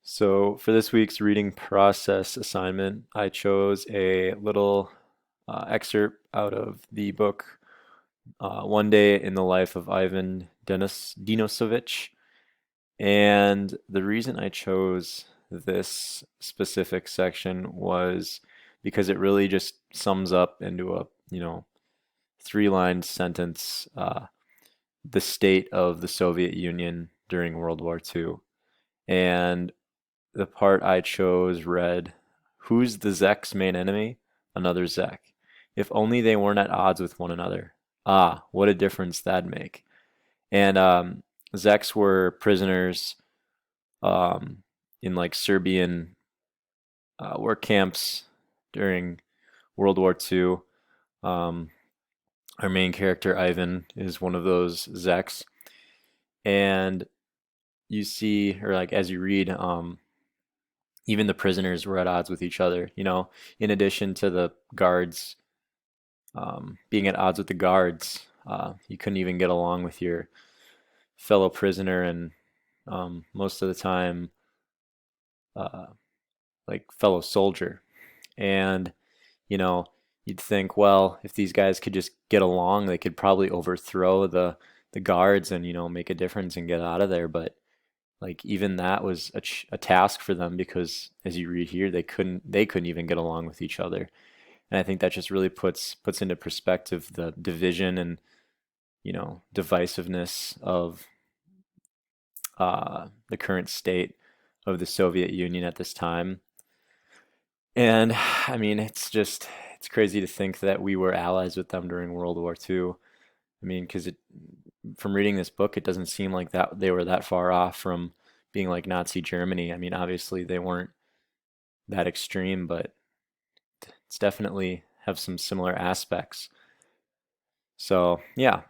So for this week's reading process assignment, I chose a little excerpt out of the book One Day in the Life of Ivan Denisovich. And the reason I chose this specific section was because it really just sums up into a three-line sentence, the state of the Soviet Union during World War II. And the part I chose read, "Who's the Zek's main enemy? Another Zek. If only they weren't at odds with one another. Ah, what a difference that'd make." And Zeks were prisoners um, in like Serbian work camps during World War II. Um, our main character, Ivan, is one of those Zeks. And you see, or like as you read, even the prisoners were at odds with each other. In addition to the guards being at odds with the guards, you couldn't even get along with your fellow prisoner, and most of the time, uh, like fellow soldier. And you know, you'd think, well, if these guys could just get along, they could probably overthrow the guards and make a difference and get out of there. But like even that was a task for them because, as you read here, they couldn't even get along with each other. And I think that just really puts into perspective the division and divisiveness of the current state of the Soviet Union at this time. And I mean, it's crazy to think that we were allies with them during World War II. I mean, because from reading this book, it doesn't seem like that they were that far off from being like Nazi Germany. I mean, obviously they weren't that extreme, but it's definitely have some similar aspects. So, yeah.